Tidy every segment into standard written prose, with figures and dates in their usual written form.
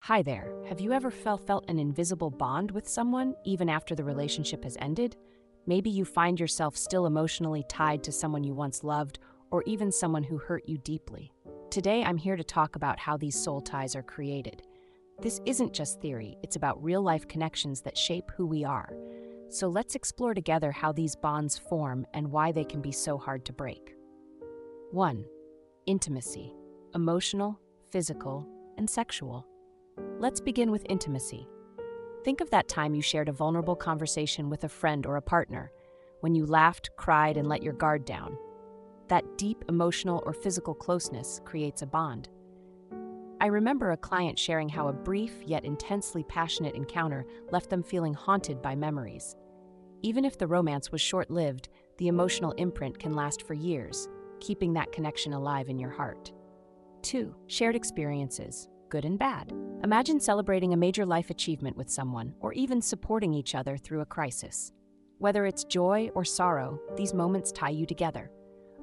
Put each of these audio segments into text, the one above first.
Hi there. Have you ever felt an invisible bond with someone even after the relationship has ended? Maybe you find yourself still emotionally tied to someone you once loved or even someone who hurt you deeply. Today, I'm here to talk about how these soul ties are created. This isn't just theory, it's about real life connections that shape who we are. So let's explore together how these bonds form and why they can be so hard to break. 1. Intimacy: emotional, physical, and sexual. Let's begin with intimacy. Think of that time you shared a vulnerable conversation with a friend or a partner, when you laughed, cried, and let your guard down. That deep emotional or physical closeness creates a bond. I remember a client sharing how a brief yet intensely passionate encounter left them feeling haunted by memories. Even if the romance was short-lived, the emotional imprint can last for years, keeping that connection alive in your heart. 2. Shared experiences, good and bad. Imagine celebrating a major life achievement with someone, or even supporting each other through a crisis. Whether it's joy or sorrow, these moments tie you together.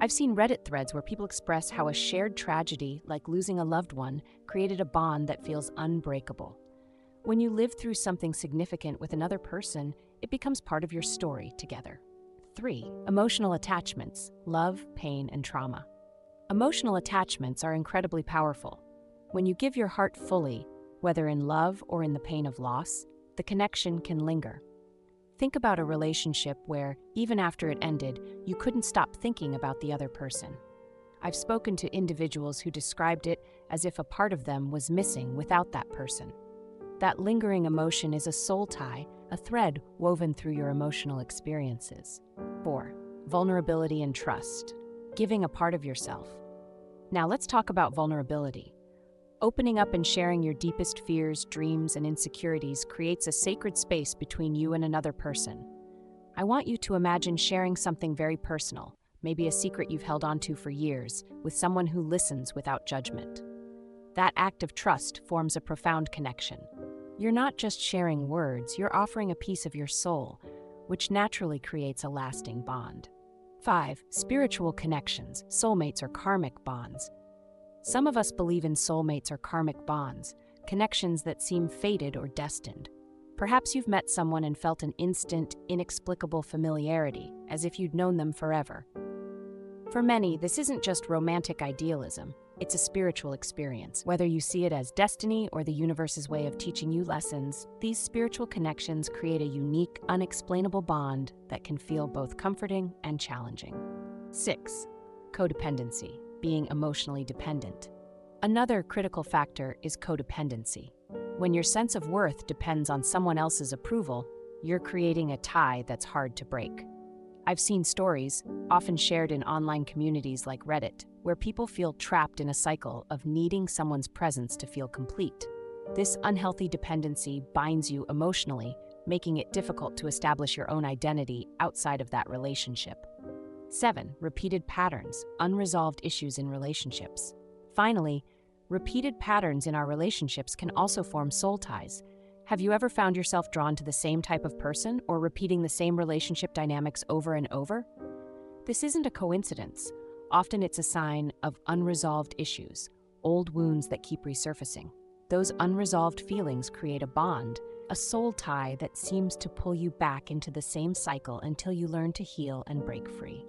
I've seen Reddit threads where people express how a shared tragedy, like losing a loved one, created a bond that feels unbreakable. When you live through something significant with another person, it becomes part of your story together. 3. Emotional attachments, love, pain, and trauma. Emotional attachments are incredibly powerful. When you give your heart fully, whether in love or in the pain of loss, the connection can linger. Think about a relationship where, even after it ended, you couldn't stop thinking about the other person. I've spoken to individuals who described it as if a part of them was missing without that person. That lingering emotion is a soul tie, a thread woven through your emotional experiences. 4. Vulnerability and trust, giving a part of yourself. Now let's talk about vulnerability. Opening up and sharing your deepest fears, dreams, and insecurities creates a sacred space between you and another person. I want you to imagine sharing something very personal, maybe a secret you've held onto for years, with someone who listens without judgment. That act of trust forms a profound connection. You're not just sharing words, you're offering a piece of your soul, which naturally creates a lasting bond. 5. Spiritual connections, soulmates or karmic bonds. Some of us believe in soulmates or karmic bonds, connections that seem fated or destined. Perhaps you've met someone and felt an instant, inexplicable familiarity, as if you'd known them forever. For many, this isn't just romantic idealism, it's a spiritual experience. Whether you see it as destiny or the universe's way of teaching you lessons, these spiritual connections create a unique, unexplainable bond that can feel both comforting and challenging. 6. Codependency: being emotionally dependent. Another critical factor is codependency. When your sense of worth depends on someone else's approval, you're creating a tie that's hard to break. I've seen stories, often shared in online communities like Reddit, where people feel trapped in a cycle of needing someone's presence to feel complete. This unhealthy dependency binds you emotionally, making it difficult to establish your own identity outside of that relationship. 7. Repeated patterns, unresolved issues in relationships. Finally, repeated patterns in our relationships can also form soul ties. Have you ever found yourself drawn to the same type of person or repeating the same relationship dynamics over and over? This isn't a coincidence. Often it's a sign of unresolved issues, old wounds that keep resurfacing. Those unresolved feelings create a bond, a soul tie that seems to pull you back into the same cycle until you learn to heal and break free.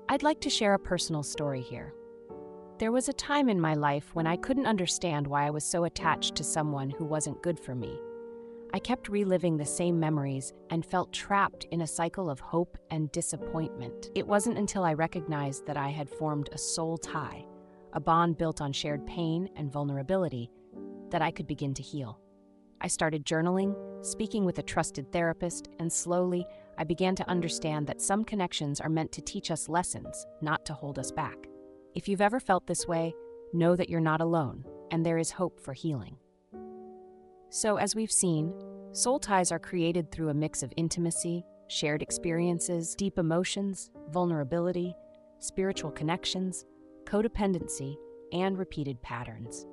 I'd like to share a personal story here. There was a time in my life when I couldn't understand why I was so attached to someone who wasn't good for me. I kept reliving the same memories and felt trapped in a cycle of hope and disappointment. It wasn't until I recognized that I had formed a soul tie, a bond built on shared pain and vulnerability, that I could begin to heal. I started journaling, speaking with a trusted therapist, and slowly, I began to understand that some connections are meant to teach us lessons, not to hold us back. If you've ever felt this way, know that you're not alone, and there is hope for healing. So, as we've seen, soul ties are created through a mix of intimacy, shared experiences, deep emotions, vulnerability, spiritual connections, codependency, and repeated patterns.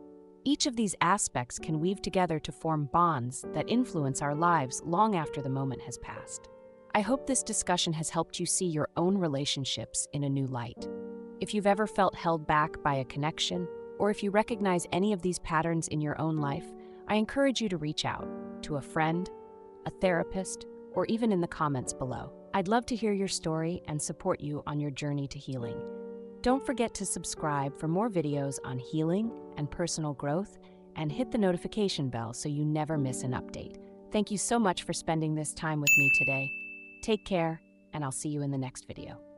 Each of these aspects can weave together to form bonds that influence our lives long after the moment has passed. I hope this discussion has helped you see your own relationships in a new light. If you've ever felt held back by a connection, or if you recognize any of these patterns in your own life, I encourage you to reach out to a friend, a therapist, or even in the comments below. I'd love to hear your story and support you on your journey to healing. Don't forget to subscribe for more videos on healing and personal growth, and hit the notification bell so you never miss an update. Thank you so much for spending this time with me today. Take care, and I'll see you in the next video.